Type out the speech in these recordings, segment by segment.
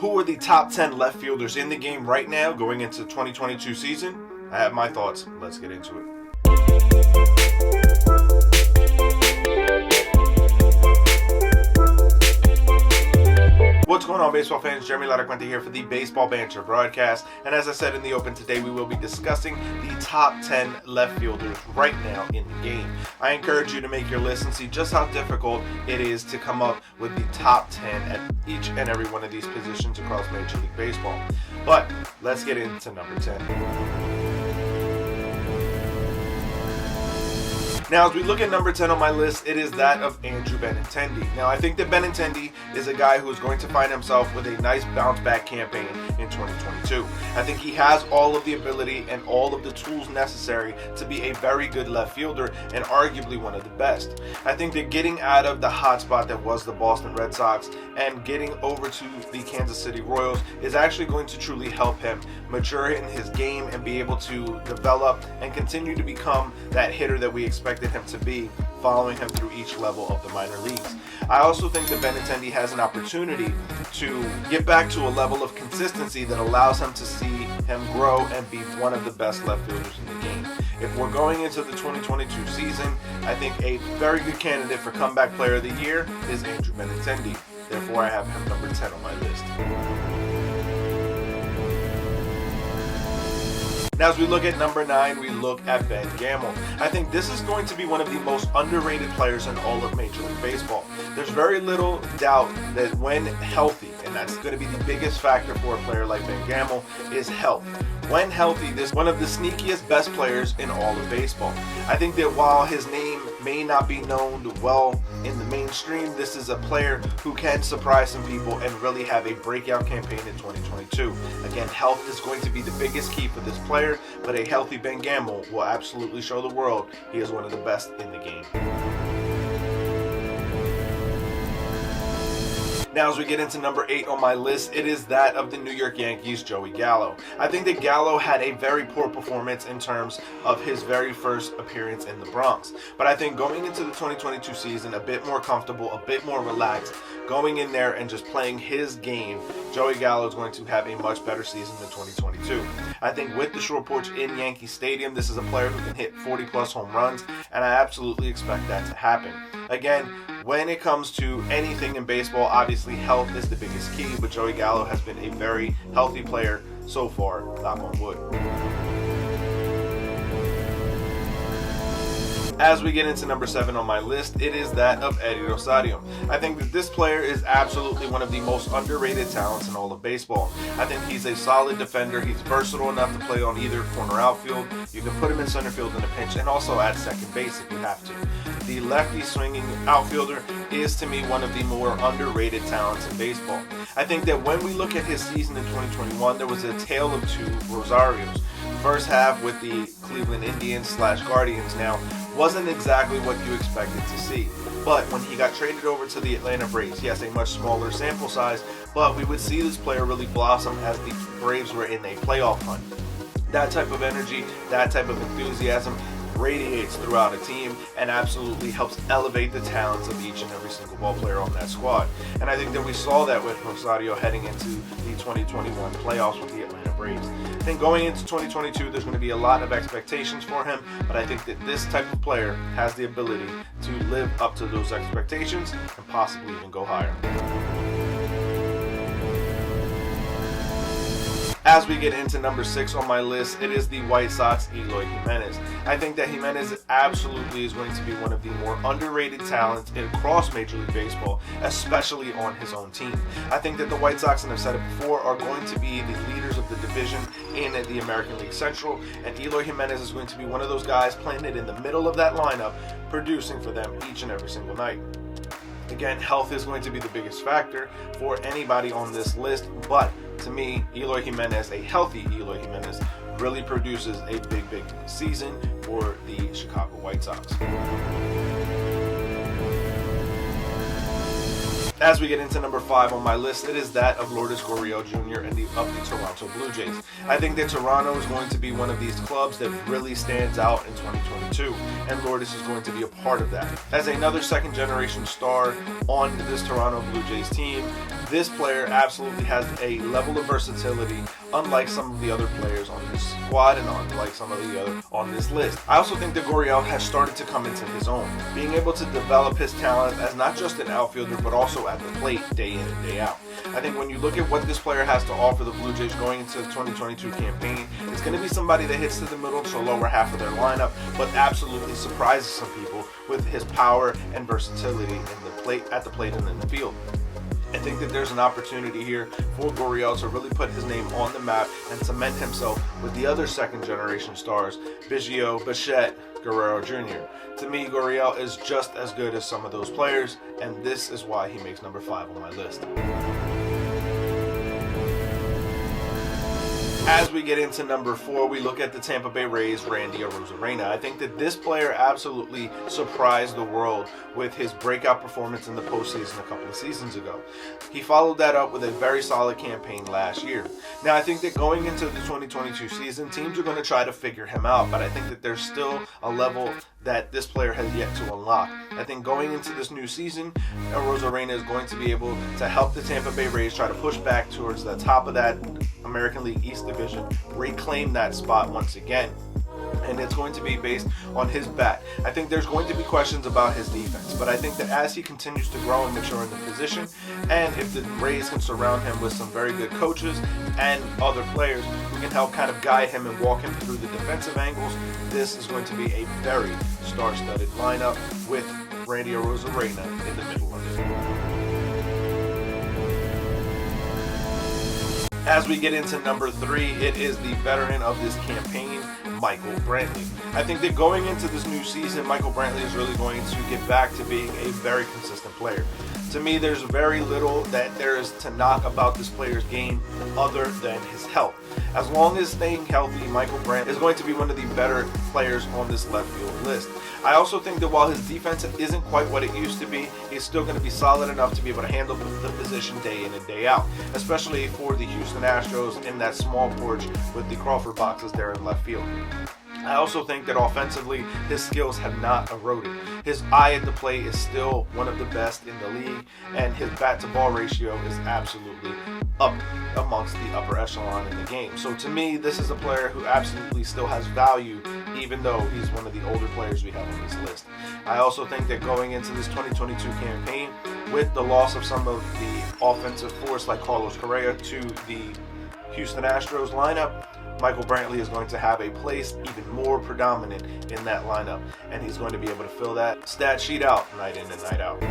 Who are the top 10 left fielders in the game right now going into the 2022 season? I have my thoughts. Let's get into it. What's going on, baseball fans? Jeremy Laracuente here for the Baseball Banter Broadcast. And as I said in the open today, we will be discussing the top 10 left fielders right now in the game. I encourage you to make your list and see just how difficult it is to come up with the top 10 at each and every one of these positions across Major League Baseball. But let's get into number 10. Now, as we look at number 10 on my list, it is that of Andrew Benintendi. Now, I think that Benintendi is a guy who is going to find himself with a nice bounce-back campaign in 2022. I think he has all of the ability and all of the tools necessary to be a very good left fielder and arguably one of the best. I think that getting out of the hot spot that was the Boston Red Sox and getting over to the Kansas City Royals is actually going to truly help him mature in his game and be able to develop and continue to become that hitter that we expect him to be, following him through each level of the minor leagues. I also think that Benintendi has an opportunity to get back to a level of consistency that allows him to see him grow and be one of the best left fielders in the game. If we're going into the 2022 season, I think a very good candidate for comeback player of the year is Andrew Benintendi. Therefore, I have him number 10 on my list. Now, as we look at number 9, we look at Ben Gamel. I think this is going to be one of the most underrated players in all of Major League Baseball. There's very little doubt that when healthy, and that's going to be the biggest factor for a player like Ben Gamel, is health. When healthy, this is one of the sneakiest best players in all of baseball. I think that while his name may not be known well in the mainstream, this is a player who can surprise some people and really have a breakout campaign in 2022. Again, health is going to be the biggest key for this player, but a healthy Ben Gamel will absolutely show the world he is one of the best in the game. Now, as we get into number 8 on my list, it is that of the New York Yankees' Joey Gallo. I think that Gallo had a very poor performance in terms of his very first appearance in the Bronx. But I think going into the 2022 season, a bit more comfortable, a bit more relaxed, going in there and just playing his game, Joey Gallo is going to have a much better season than 2022. I think with the short porch in Yankee Stadium, this is a player who can hit 40-plus home runs, and I absolutely expect that to happen. Again, when it comes to anything in baseball, obviously health is the biggest key, but Joey Gallo has been a very healthy player so far, knock on wood. As we get into number 7 on my list, it is that of Eddie Rosario. I think that this player is absolutely one of the most underrated talents in all of baseball. I think he's a solid defender. He's versatile enough to play on either corner outfield. You can put him in center field in a pinch and also at second base if you have to. The lefty swinging outfielder is, to me, one of the more underrated talents in baseball. I think that when we look at his season in 2021, there was a tale of two Rosarios. First half with the Cleveland Indians / Guardians now wasn't exactly what you expected to see. But when he got traded over to the Atlanta Braves, yes, a much smaller sample size, but we would see this player really blossom as the Braves were in a playoff hunt. That type of energy, that type of enthusiasm radiates throughout a team and absolutely helps elevate the talents of each and every single ball player on that squad. And I think that we saw that with Rosario heading into the 2021 playoffs with the Atlanta Braves. I think going into 2022, there's going to be a lot of expectations for him, but I think that this type of player has the ability to live up to those expectations and possibly even go higher. As we get into number 6 on my list, it is the White Sox' Eloy Jimenez. I think that Jimenez absolutely is going to be one of the more underrated talents across Major League Baseball, especially on his own team. I think that the White Sox, and I've said it before, are going to be the leaders of the division in the American League Central, and Eloy Jimenez is going to be one of those guys planted in the middle of that lineup, producing for them each and every single night. Again, health is going to be the biggest factor for anybody on this list, but to me, Eloy Jimenez, a healthy Eloy Jimenez, really produces a big season for the Chicago White Sox. As we get into number 5 on my list, it is that of Lourdes Gurriel Jr. of the Toronto Blue Jays. I think that Toronto is going to be one of these clubs that really stands out in 2022, and Lourdes is going to be a part of that. As another second-generation star on this Toronto Blue Jays team, this player absolutely has a level of versatility unlike some of the other players on this squad and unlike some of the other on this list. I also think that Gurriel has started to come into his own, being able to develop his talent as not just an outfielder but also at the plate day in and day out. I think when you look at what this player has to offer the Blue Jays going into the 2022 campaign, it's going to be somebody that hits to the middle to the lower half of their lineup, but absolutely surprises some people with his power and versatility at the plate and in the field. I think that there's an opportunity here for Gurriel to really put his name on the map and cement himself with the other second-generation stars, Biggio, Bichette, Guerrero Jr. To me, Gurriel is just as good as some of those players, and this is why he makes number 5 on my list. As we get into number 4, we look at the Tampa Bay Rays' Randy Arozarena. I think that this player absolutely surprised the world with his breakout performance in the postseason a couple of seasons ago. He followed that up with a very solid campaign last year. Now, I think that going into the 2022 season, teams are going to try to figure him out, but I think that there's still a level that this player has yet to unlock. I think going into this new season, Arozarena is going to be able to help the Tampa Bay Rays try to push back towards the top of that American League East Division, reclaim that spot once again. And it's going to be based on his bat. I think there's going to be questions about his defense, but I think that as he continues to grow and mature in the position, and if the Rays can surround him with some very good coaches and other players who can help kind of guide him and walk him through the defensive angles, this is going to be a very star-studded lineup with Randy Arozarena in the middle of it. As we get into number 3, it is the veteran of this campaign, Michael Brantley. I think that going into this new season, Michael Brantley is really going to get back to being a very consistent player. To me, there's very little that there is to knock about this player's game other than his health. As long as staying healthy, Michael Brantley is going to be one of the better players on this left field list. I also think that while his defense isn't quite what it used to be, he's still going to be solid enough to be able to handle the position day in and day out, especially for the Houston Astros in that small porch with the Crawford boxes there in left field. I also think that offensively, his skills have not eroded. His eye at the plate is still one of the best in the league, and his bat-to-ball ratio is absolutely up amongst the upper echelon in the game. So to me, this is a player who absolutely still has value, even though he's one of the older players we have on this list. I also think that going into this 2022 campaign, with the loss of some of the offensive force like Carlos Correa to the Houston Astros lineup, Michael Brantley is going to have a place even more predominant in that lineup, and he's going to be able to fill that stat sheet out night in and night out.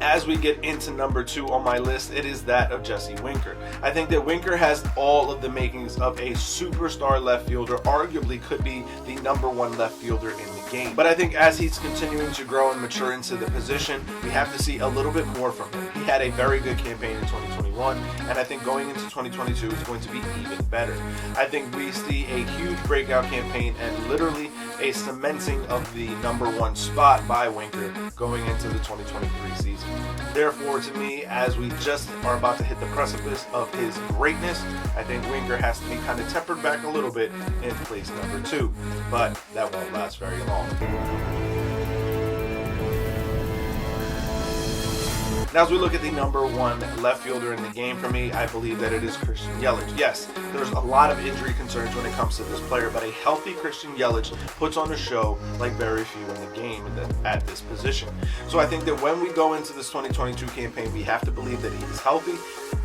As we get into number 2 on my list, it is that of Jesse Winker. I think that Winker has all of the makings of a superstar left fielder, arguably could be the number 1 left fielder in the game. But I think as he's continuing to grow and mature into the position, we have to see a little bit more from him. He had a very good campaign in 2021, and I think going into 2022 is going to be even better. I think we see a huge breakout campaign and literally a cementing of the number 1 spot by Winker going into the 2023 season. Therefore, to me, as we just are about to hit the precipice of his greatness, I think Winker has to be kind of tempered back a little bit in place number 2, but that won't last very long. Now, as we look at the number 1 left fielder in the game for me, I believe that it is Christian Yelich. Yes, there's a lot of injury concerns when it comes to this player, but a healthy Christian Yelich puts on a show like very few in the game at this position. So I think that when we go into this 2022 campaign, we have to believe that he is healthy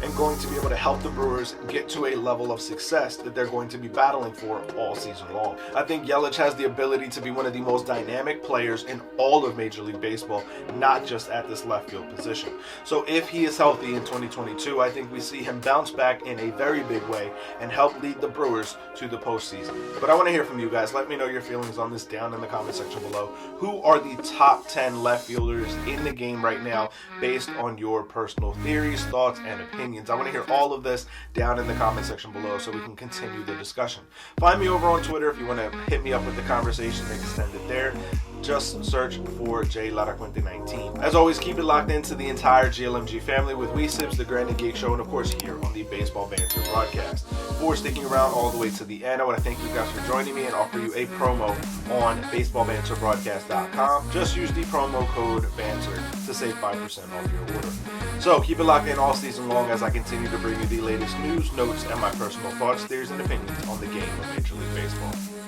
and going to be able to help the Brewers get to a level of success that they're going to be battling for all season long. I think Yelich has the ability to be one of the most dynamic players in all of Major League Baseball, not just at this left field position. So if he is healthy in 2022, I think we see him bounce back in a very big way and help lead the Brewers to the postseason. But I want to hear from you guys. Let me know your feelings on this down in the comment section below. Who are the top 10 left fielders in the game right now based on your personal theories, thoughts, and opinions? I want to hear all of this down in the comment section below so we can continue the discussion. Find me over on Twitter if you want to hit me up with the conversation and extend it there. Just search for J Laracuente 19. As always, keep it locked into the entire GLMG family with We Sips, the Grand and Geek Show, and of course here on the Baseball Banter Broadcast. For sticking around all the way to the end, I want to thank you guys for joining me and offer you a promo on baseballbanterbroadcast.com. Just use the promo code BANTER to save 5% off your order. So keep it locked in all season long as I continue to bring you the latest news, notes, and my personal thoughts, theories, and opinions on the game of Major League Baseball.